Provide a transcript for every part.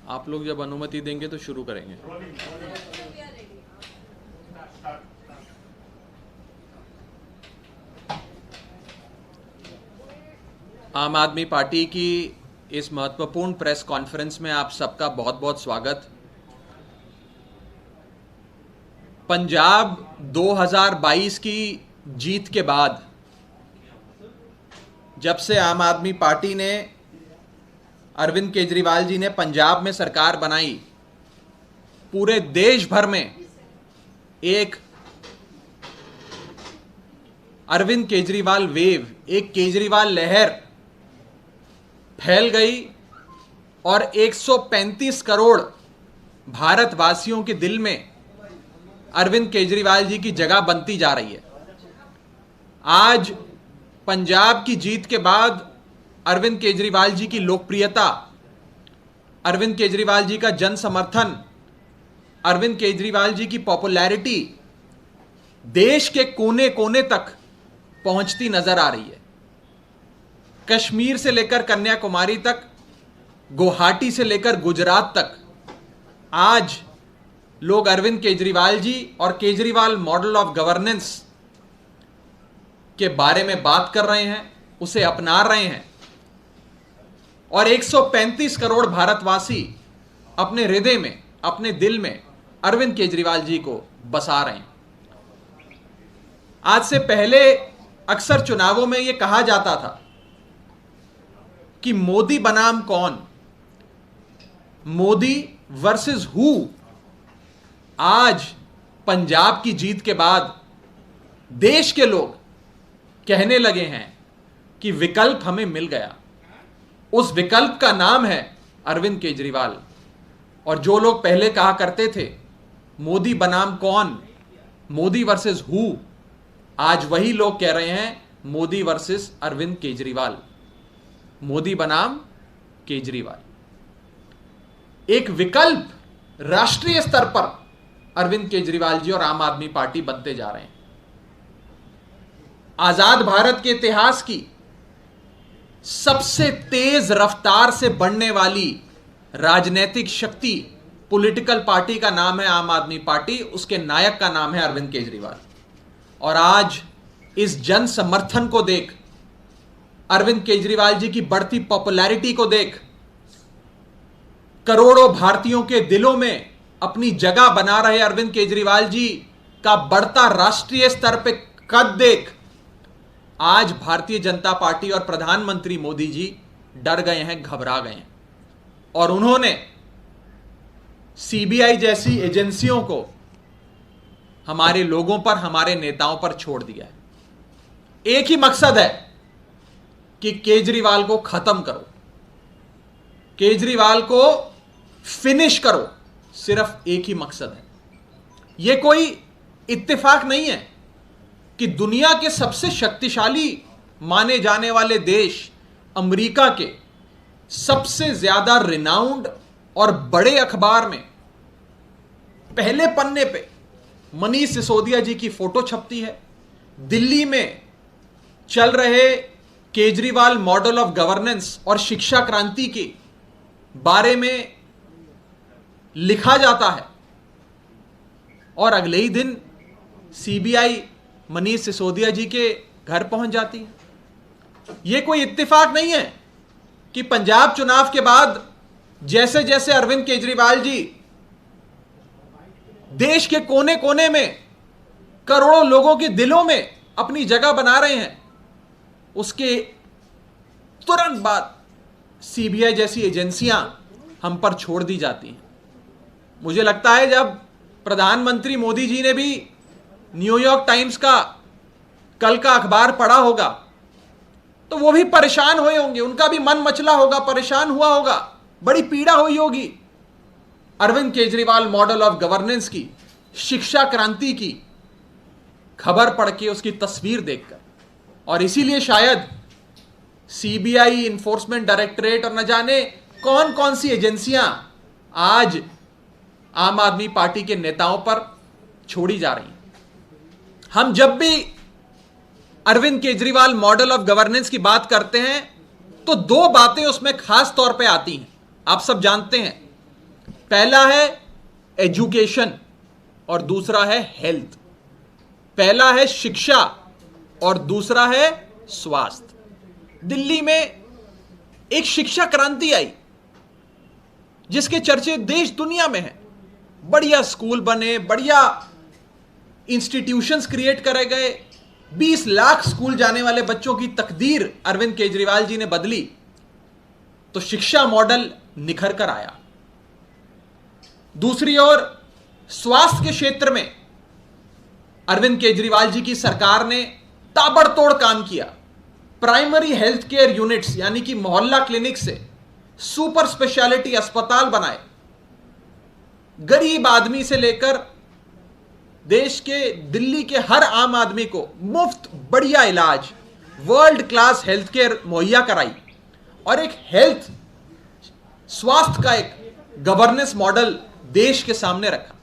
आप लोग जब अनुमति देंगे तो शुरू करेंगे। आम आदमी पार्टी की इस महत्वपूर्ण प्रेस कॉन्फ्रेंस में आप सबका बहुत बहुत स्वागत। पंजाब 2022 की जीत के बाद जब से आम आदमी पार्टी ने, अरविंद केजरीवाल जी ने पंजाब में सरकार बनाई, पूरे देश भर में एक अरविंद केजरीवाल वेव, एक केजरीवाल लहर फैल गई और 135 करोड़ भारतवासियों के दिल में अरविंद केजरीवाल जी की जगह बनती जा रही है। आज पंजाब की जीत के बाद अरविंद केजरीवाल जी की लोकप्रियता, अरविंद केजरीवाल जी का जन समर्थन, अरविंद केजरीवाल जी की पॉपुलैरिटी देश के कोने कोने तक पहुंचती नजर आ रही है। कश्मीर से लेकर कन्याकुमारी तक, गुवाहाटी से लेकर गुजरात तक आज लोग अरविंद केजरीवाल जी और केजरीवाल मॉडल ऑफ गवर्नेंस के बारे में बात कर रहे हैं, उसे अपना रहे हैं और 135 करोड़ भारतवासी अपने हृदय में, अपने दिल में अरविंद केजरीवाल जी को बसा रहे हैं। आज से पहले अक्सर चुनावों में यह कहा जाता था कि मोदी बनाम कौन, मोदी वर्सेस हु। आज पंजाब की जीत के बाद देश के लोग कहने लगे हैं कि विकल्प हमें मिल गया। उस विकल्प का नाम है अरविंद केजरीवाल। और जो लोग पहले कहा करते थे मोदी बनाम कौन, मोदी वर्सेस हु, आज वही लोग कह रहे हैं मोदी वर्सेस अरविंद केजरीवाल, मोदी बनाम केजरीवाल। एक विकल्प राष्ट्रीय स्तर पर अरविंद केजरीवाल जी और आम आदमी पार्टी बनते जा रहे हैं। आजाद भारत के इतिहास की सबसे तेज रफ्तार से बढ़ने वाली राजनीतिक शक्ति, पॉलिटिकल पार्टी का नाम है आम आदमी पार्टी, उसके नायक का नाम है अरविंद केजरीवाल। और आज इस जन समर्थन को देख, अरविंद केजरीवाल जी की बढ़ती पॉपुलैरिटी को देख, करोड़ों भारतीयों के दिलों में अपनी जगह बना रहे अरविंद केजरीवाल जी का बढ़ता राष्ट्रीय स्तर पर कद देख, आज भारतीय जनता पार्टी और प्रधानमंत्री मोदी जी डर गए हैं, घबरा गए हैं और उन्होंने सीबीआई जैसी एजेंसियों को हमारे लोगों पर, हमारे नेताओं पर छोड़ दिया है। एक ही मकसद है कि केजरीवाल को खत्म करो, केजरीवाल को फिनिश करो। सिर्फ एक ही मकसद है। यह कोई इत्तेफाक नहीं है कि दुनिया के सबसे शक्तिशाली माने जाने वाले देश अमेरिका के सबसे ज्यादा रिनाउंड और बड़े अखबार में पहले पन्ने पे मनीष सिसोदिया जी की फोटो छपती है। दिल्ली में चल रहे केजरीवाल मॉडल ऑफ गवर्नेंस और शिक्षा क्रांति के बारे में लिखा जाता है और अगले ही दिन सीबीआई मनीष सिसोदिया जी के घर पहुंच जाती है। यह कोई इत्तेफाक नहीं है कि पंजाब चुनाव के बाद जैसे जैसे अरविंद केजरीवाल जी देश के कोने कोने में करोड़ों लोगों के दिलों में अपनी जगह बना रहे हैं, उसके तुरंत बाद सीबीआई जैसी एजेंसियां हम पर छोड़ दी जाती हैं। मुझे लगता है जब प्रधानमंत्री मोदी जी ने भी न्यूयॉर्क टाइम्स का कल का अखबार पढ़ा होगा तो वो भी परेशान हुए होंगे, उनका भी मन मचला होगा, परेशान हुआ होगा, बड़ी पीड़ा हुई होगी Arvind Kejriwal model of governance की, शिक्षा क्रांति की खबर पढ़ के, उसकी तस्वीर देखकर। और इसीलिए शायद सीबीआई, इन्फोर्समेंट डायरेक्टरेट और न जाने कौन कौन सी एजेंसियां आज आम आदमी पार्टी के नेताओं पर छोड़ी जा रही हैं। हम जब भी Arvind Kejriwal model of governance की बात करते हैं तो दो बातें उसमें खास तौर पे आती हैं, आप सब जानते हैं। पहला है एजुकेशन और दूसरा है हेल्थ। पहला है शिक्षा और दूसरा है स्वास्थ्य। दिल्ली में एक शिक्षा क्रांति आई जिसके चर्चे देश दुनिया में हैं। बढ़िया स्कूल बने, बढ़िया इंस्टीट्यूशंस क्रिएट करे गए। 20 लाख स्कूल जाने वाले बच्चों की तकदीर अरविंद केजरीवाल जी ने बदली, तो शिक्षा मॉडल निखर कर आया। दूसरी ओर स्वास्थ्य के क्षेत्र में अरविंद केजरीवाल जी की सरकार ने ताबड़तोड़ काम किया। प्राइमरी हेल्थ केयर यूनिट्स यानी कि मोहल्ला क्लिनिक से सुपर स्पेशलिटी अस्पताल बनाए। गरीब आदमी से लेकर देश के दिल्ली के हर आम आदमी को मुफ्त बढ़िया इलाज, वर्ल्ड क्लास हेल्थ केयर मुहैया कराई और एक हेल्थ स्वास्थ्य का एक गवर्नेंस मॉडल देश के सामने रखा।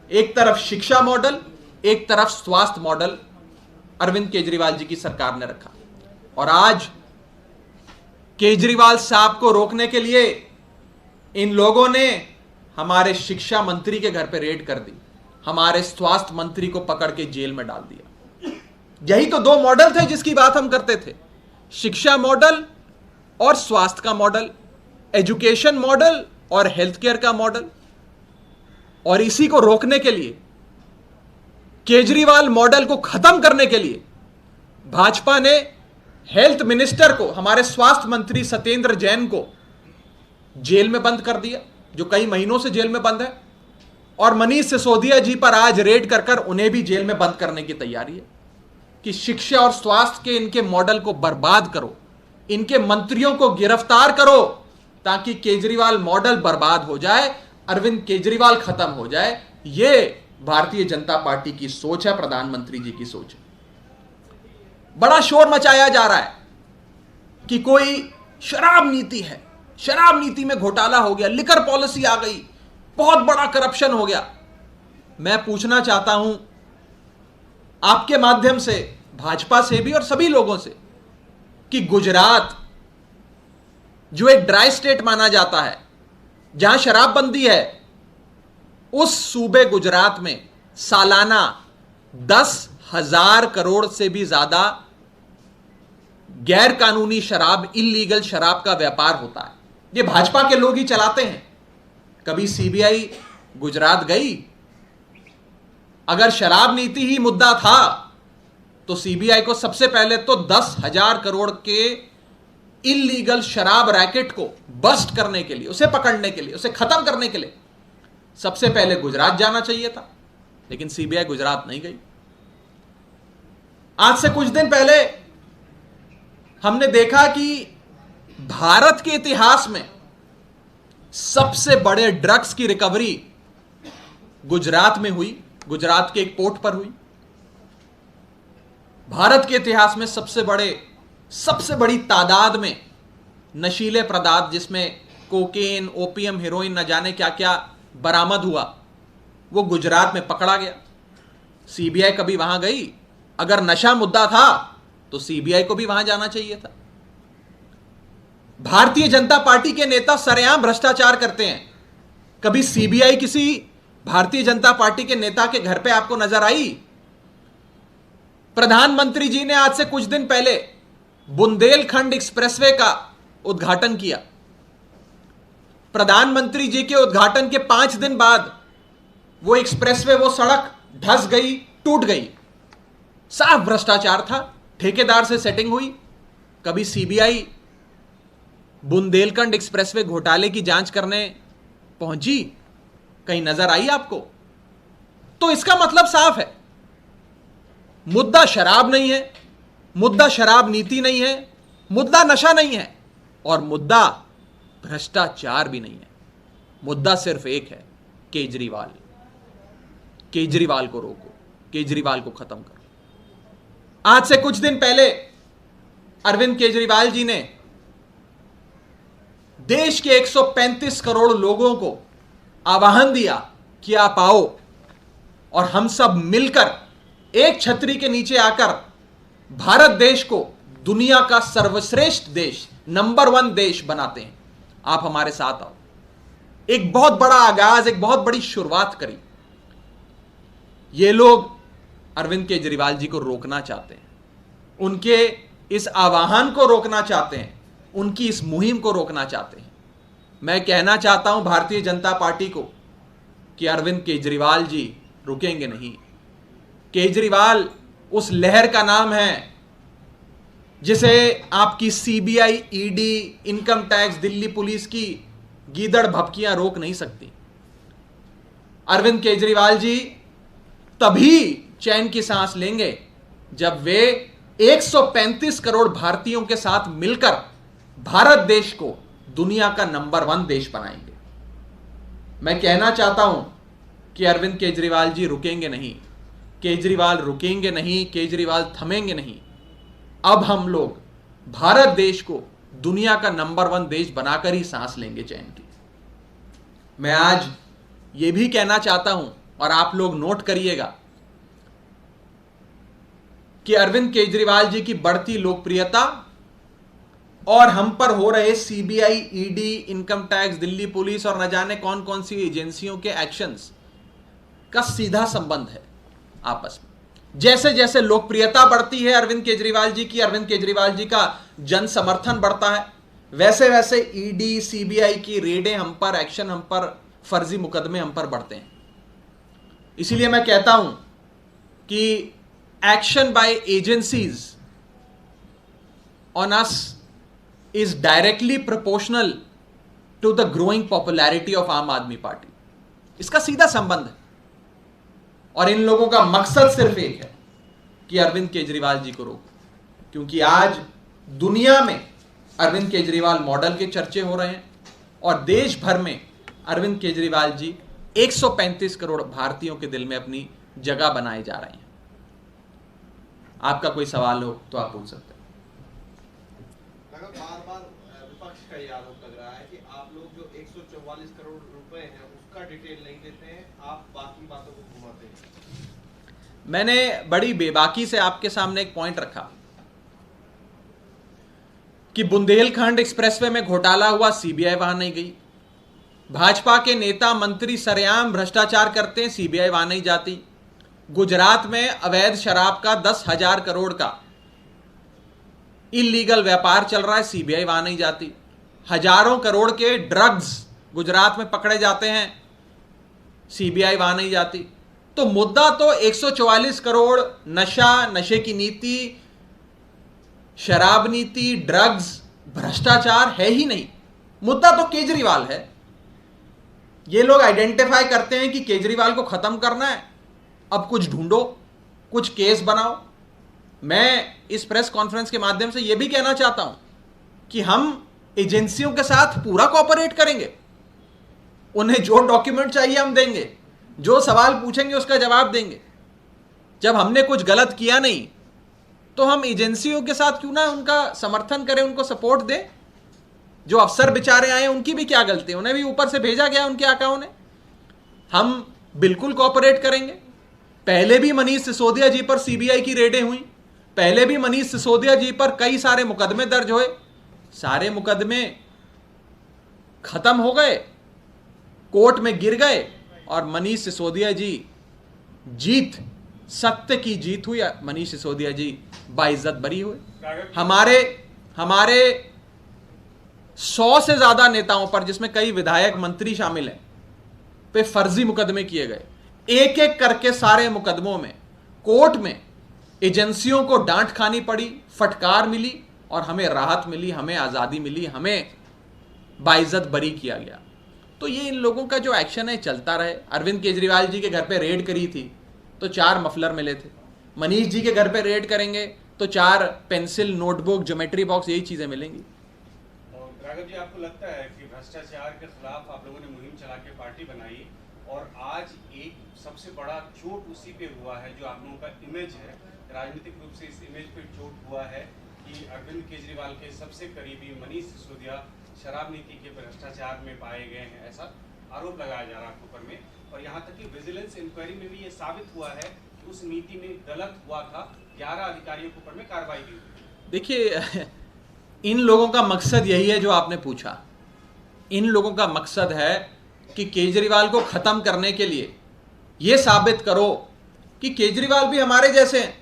एक तरफ शिक्षा मॉडल, एक तरफ स्वास्थ्य मॉडल अरविंद केजरीवाल जी की सरकार ने रखा। और आज केजरीवाल साहब को रोकने के लिए इन लोगों ने हमारे शिक्षा मंत्री के घर पे रेड कर दी, हमारे स्वास्थ्य मंत्री को पकड़ के जेल में डाल दिया। यही तो दो मॉडल थे जिसकी बात हम करते थे, शिक्षा मॉडल और स्वास्थ्य का मॉडल, एजुकेशन मॉडल और हेल्थ केयर का मॉडल। और इसी को रोकने के लिए, केजरीवाल मॉडल को खत्म करने के लिए भाजपा ने हेल्थ मिनिस्टर को, हमारे स्वास्थ्य मंत्री सत्येंद्र जैन को जेल में बंद कर दिया, जो कई महीनों से जेल में बंद है। और मनीष सिसोदिया जी पर आज रेड कर कर उन्हें भी जेल में बंद करने की तैयारी है कि शिक्षा और स्वास्थ्य के इनके मॉडल को बर्बाद करो, इनके मंत्रियों को गिरफ्तार करो ताकि केजरीवाल मॉडल बर्बाद हो जाए, अरविंद केजरीवाल खत्म हो जाए। यह भारतीय जनता पार्टी की सोच है, प्रधानमंत्री जी की सोच है। बड़ा शोर मचाया जा रहा है कि कोई शराब नीति है, शराब नीति में घोटाला हो गया, लिकर पॉलिसी आ गई, बहुत बड़ा करप्शन हो गया। मैं पूछना चाहता हूं आपके माध्यम से, भाजपा से भी और सभी लोगों से, कि गुजरात जो एक ड्राई स्टेट माना जाता है, जहां शराबबंदी है, उस सूबे गुजरात में सालाना 10,000 करोड़ से भी ज्यादा गैर कानूनी शराब, इल्लीगल शराब का व्यापार होता है। ये भाजपा के लोग ही चलाते हैं। कभी सीबीआई गुजरात गई? अगर शराब नीति ही मुद्दा था तो सीबीआई को सबसे पहले तो 10,000 करोड़ के इल्लीगल शराब रैकेट को बस्ट करने के लिए, उसे पकड़ने के लिए, उसे खत्म करने के लिए सबसे पहले गुजरात जाना चाहिए था, लेकिन सीबीआई गुजरात नहीं गई। आज से कुछ दिन पहले हमने देखा कि भारत के इतिहास में सबसे बड़े ड्रग्स की रिकवरी गुजरात में हुई, गुजरात के एक पोर्ट पर हुई। भारत के इतिहास में सबसे बड़ी तादाद में नशीले पदार्थ, जिसमें कोकेन, ओपियम, हेरोइन, न जाने क्या क्या बरामद हुआ, वो गुजरात में पकड़ा गया। सीबीआई कभी वहां गई? अगर नशा मुद्दा था तो सीबीआई को भी वहां जाना चाहिए था। भारतीय जनता पार्टी के नेता सरेआम भ्रष्टाचार करते हैं। कभी सीबीआई किसी भारतीय जनता पार्टी के नेता के घर पे आपको नजर आई? प्रधानमंत्री जी ने आज से कुछ दिन पहले बुंदेलखंड एक्सप्रेसवे का उद्घाटन किया। प्रधानमंत्री जी के उद्घाटन के 5 दिन बाद वो एक्सप्रेसवे, वो सड़क धंस गई, टूट गई। साफ भ्रष्टाचार था, ठेकेदार से सेटिंग हुई। कभी सीबीआई बुंदेलखंड एक्सप्रेसवे घोटाले की जांच करने पहुंची? कहीं नजर आई आपको? तो इसका मतलब साफ है, मुद्दा शराब नहीं है, मुद्दा शराब नीति नहीं है, मुद्दा नशा नहीं है, और मुद्दा भ्रष्टाचार भी नहीं है। मुद्दा सिर्फ एक है, केजरीवाल। केजरीवाल को रोको, केजरीवाल को खत्म करो। आज से कुछ दिन पहले अरविंद केजरीवाल जी ने देश के 135 करोड़ लोगों को आह्वान दिया कि आप आओ और हम सब मिलकर एक छतरी के नीचे आकर भारत देश को दुनिया का सर्वश्रेष्ठ देश, नंबर 1 देश बनाते हैं। आप हमारे साथ आओ। एक बहुत बड़ा आगाज, एक बहुत बड़ी शुरुआत करी। ये लोग अरविंद केजरीवाल जी को रोकना चाहते हैं, उनके इस आह्वान को रोकना चाहते हैं, उनकी इस मुहिम को रोकना चाहते हैं। मैं कहना चाहता हूं भारतीय जनता पार्टी को कि अरविंद केजरीवाल जी रुकेंगे नहीं। केजरीवाल उस लहर का नाम है जिसे आपकी CBI, ED, income tax, Delhi police की गीदड़ भपकियां रोक नहीं सकती। अरविंद केजरीवाल जी तभी चैन की सांस लेंगे जब वे 135 करोड़ भारतीयों के साथ मिलकर भारत देश को दुनिया का नंबर 1 देश बनाएंगे। मैं कहना चाहता हूं कि अरविंद केजरीवाल जी रुकेंगे नहीं, केजरीवाल रुकेंगे नहीं, केजरीवाल थमेंगे नहीं। अब हम लोग भारत देश को दुनिया का नंबर 1 देश बनाकर ही सांस लेंगे चैन की। मैं आज यह भी कहना चाहता हूं और आप लोग नोट करिएगा कि अरविंद केजरीवाल जी की बढ़ती लोकप्रियता और हम पर हो रहे CBI, ED, income tax, Delhi police और न जाने कौन कौन सी एजेंसियों के एक्शंस का सीधा संबंध है आपस में। जैसे जैसे लोकप्रियता बढ़ती है अरविंद केजरीवाल जी की, अरविंद केजरीवाल जी का जन समर्थन बढ़ता है, वैसे वैसे ईडी, सीबीआई की रेडें हम पर, एक्शन हम पर, फर्जी मुकदमे हम पर बढ़ते हैं। इसीलिए मैं कहता हूं कि action by agencies on us is directly proportional to the growing popularity of आम आदमी पार्टी। इसका सीधा संबंध है और इन लोगों का मकसद सिर्फ एक है कि अरविंद केजरीवाल जी को रोको, क्योंकि आज दुनिया में अरविंद केजरीवाल मॉडल के चर्चे हो रहे हैं और देश भर में अरविंद केजरीवाल जी 135 करोड़ भारतीयों के दिल में अपनी जगह बनाए जा रहे हैं। आपका कोई सवाल हो तो आप पूछ सकते हैं। बार बार विपक्ष का ये आरोप लग रहा है कि आप लोग जो 144 करोड़ रुपए हैं उसका डिटेल नहीं देते हैं, आप बाकी बातों को घुमाते हैं। मैंने बड़ी बेबाकी से आपके सामने एक पॉइंट रखा कि बुंदेलखंड एक्सप्रेसवे में घोटाला हुआ, सीबीआई वहां नहीं गई। भाजपा के नेता मंत्री सरेआम भ्रष्टाचार करते हैं, सीबीआई वहां नहीं जाती। गुजरात में अवैध शराब का 10,000 करोड़ का इलीगल व्यापार चल रहा है, सीबीआई वहां नहीं जाती। हजारों करोड़ के ड्रग्स गुजरात में पकड़े जाते हैं, सीबीआई वहां नहीं जाती। तो मुद्दा तो 144 करोड़ नशा, नशे की नीति, शराब नीति, ड्रग्स, भ्रष्टाचार है ही नहीं। मुद्दा तो केजरीवाल है। ये लोग आइडेंटिफाई करते हैं कि केजरीवाल को खत्म करना है, अब कुछ ढूंढो, कुछ केस बनाओ। मैं इस प्रेस कॉन्फ्रेंस के माध्यम से यह भी कहना चाहता हूं कि हम एजेंसियों के साथ पूरा कोऑपरेट करेंगे। उन्हें जो डॉक्यूमेंट चाहिए हम देंगे, जो सवाल पूछेंगे उसका जवाब देंगे। जब हमने कुछ गलत किया नहीं तो हम एजेंसियों के साथ क्यों ना उनका समर्थन करें, उनको सपोर्ट दें। जो अफसर बेचारे आए उनकी भी क्या गलती है, उन्हें भी ऊपर से भेजा गया उनके आकाओं ने। हम बिल्कुल कोऑपरेट करेंगे। पहले भी मनीष सिसोदिया जी पर सीबीआई की रेडें हुई, पहले भी मनीष सिसोदिया जी पर कई सारे मुकदमे दर्ज हुए, सारे मुकदमे खत्म हो गए, कोर्ट में गिर गए और मनीष सिसोदिया जी जीत, सत्य की जीत हुई। मनीष सिसोदिया जी बाइज्जत बरी हुए। हमारे 100 से ज्यादा नेताओं पर, जिसमें कई विधायक, मंत्री शामिल हैं, पे फर्जी मुकदमे किए गए। एक एक करके सारे मुकदमों में कोर्ट में एजेंसियों को डांट खानी पड़ी, फटकार मिली और हमें राहत मिली, हमें आजादी मिली, हमें बाइज्जत बरी किया गया। तो ये इन लोगों का जो एक्शन है चलता रहे। अरविंद केजरीवाल जी के घर पे रेड करी थी तो 4 मफलर मिले थे। मनीष जी के घर पे रेड करेंगे तो 4 पेंसिल, नोटबुक, ज्योमेट्री बॉक्स, यही चीजें मिलेंगी। राघव जी, आपको लगता है कि भ्रष्टाचार के खिलाफ आप लोगों ने मुहिम चला के पार्टी बनाई और आज एक सबसे बड़ा चोट उसी पे हुआ है जो आप लोगों का इमेज है, राजनीतिक रूप से इस इमेज पे चोट हुआ है कि अरविंद केजरीवाल के सबसे करीबी मनीष सिसोदिया शराब नीति के भ्रष्टाचार में पाए गए हैं, ऐसा आरोप लगाया जा रहा है आपके ऊपर में। और यहाँ तक कि विजिलेंस इंक्वायरी में भी ये साबित हुआ है कि उस नीति में गलत हुआ था, 11 अधिकारियों के ऊपर में कार्रवाई की हुई। देखिए, इन लोगों का मकसद यही है जो आपने पूछा। इन लोगों का मकसद है कि केजरीवाल को खत्म करने के लिए यह साबित करो कि केजरीवाल भी हमारे जैसे हैं,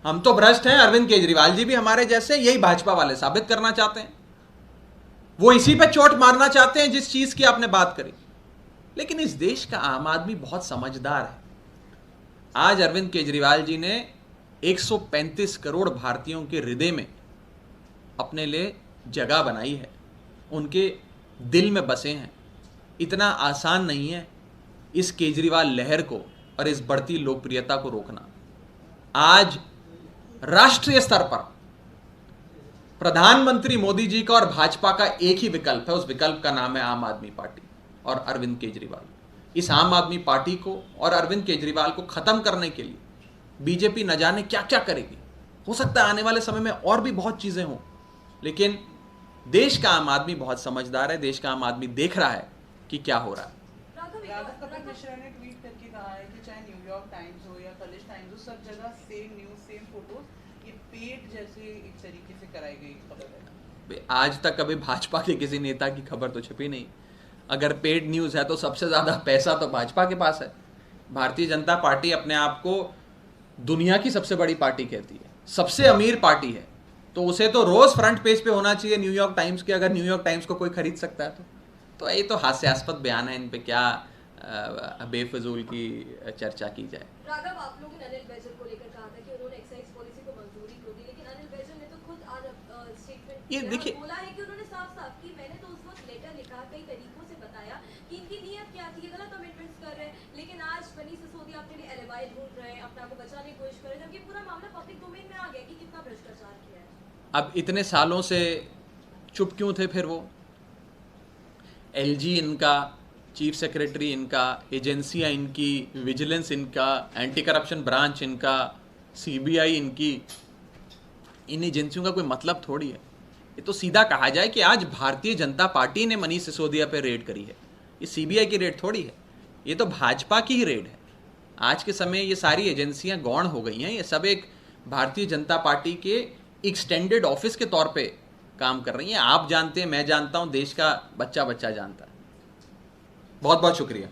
हम तो भ्रष्ट हैं, अरविंद केजरीवाल जी भी हमारे जैसे हैं, यही भाजपा वाले साबित करना चाहते हैं। वो इसी पे चोट मारना चाहते हैं जिस चीज की आपने बात करी। लेकिन इस देश का आम आदमी बहुत समझदार है। आज अरविंद केजरीवाल जी ने 135 करोड़ भारतीयों के हृदय में अपने लिए जगह बनाई है, उनके दिल में बसे हैं। इतना आसान नहीं है इस केजरीवाल लहर को और इस बढ़ती लोकप्रियता को रोकना। आज राष्ट्रीय स्तर पर प्रधानमंत्री मोदी जी का और भाजपा का एक ही विकल्प है, उस विकल्प का नाम है आम आदमी पार्टी और अरविंद केजरीवाल। इस आम आदमी पार्टी को और अरविंद केजरीवाल को खत्म करने के लिए बीजेपी न जाने क्या क्या करेगी। हो सकता है आने वाले समय में और भी बहुत चीजें हों, लेकिन देश का आम आदमी बहुत समझदार है। देश का आम आदमी देख रहा है कि क्या हो रहा है। राघव कपिल मिश्रा ने ट्वीट करके कहा है कि चाहे न्यूयॉर्क टाइम्स हो या कलिश टाइम्स हो, सब जगह सेम न्यूज सेम फोटोज, ये पेड जैसे एक तरीके से कराई गई खबर है। आज तक कभी भाजपा के किसी नेता की खबर तो छपी नहीं। अगर पेड न्यूज है तो सबसे ज्यादा पैसा तो भाजपा के पास है। भारतीय जनता पार्टी अपने आप को दुनिया की सबसे बड़ी पार्टी कहती है, सबसे अमीर पार्टी है, तो उसे तो रोज फ्रंट पेज पे होना चाहिए न्यूयॉर्क टाइम्स के। अगर न्यूयॉर्क टाइम्स को कोई खरीद सकता है तो ये तो हास्यास्पद बयान है। इन पे क्या बेफजूल की चर्चा की जाए। राघव, आप लोगों ने अनिल बैजल को लेकर कहा था कि उन्होंने एक्साइज पॉलिसी को मंजूरी क्यों दी, लेकिन अनिल बैजल ने तो खुद आज स्टेटमेंट ये देखिए, बोला है कि उन्होंने साफ-साफ कि मैंने तो उस वक्त लेटर लिखा, कई तरीकों से बताया कि इनकी नीयत क्या थी, गलत अमेंडमेंट्स कर रहे हैं, लेकिन आज मनीष सिसोदिया अपने लिए एलिबाई ढूंढ रहे हैं, अपने आप को बचाने की कोशिश कर रहे हैं, जबकि पूरा मामला पब्लिक डोमेन में आ गया कि कितना भ्रष्टाचार किया है। अब इतने सालों से चुप क्यों थे फिर वो? एलजी इनका, चीफ सेक्रेटरी इनका, एजेंसियां इनकी, विजिलेंस इनका, एंटी करप्शन ब्रांच इनका, सीबीआई इनकी, इन एजेंसियों का कोई मतलब थोड़ी है। ये तो सीधा कहा जाए कि आज भारतीय जनता पार्टी ने मनीष सिसोदिया पे रेड करी है, ये सीबीआई की रेड थोड़ी है, ये तो भाजपा की ही रेड है। आज के समय ये सारी एजेंसियां गौण हो गई हैं, ये सब एक भारतीय जनता पार्टी के एक्सटेंडेड ऑफिस के तौर पे काम कर रही हैं। आप जानते हैं, मैं जानता हूं, देश का बच्चा बच्चा जानता है। बहुत बहुत शुक्रिया।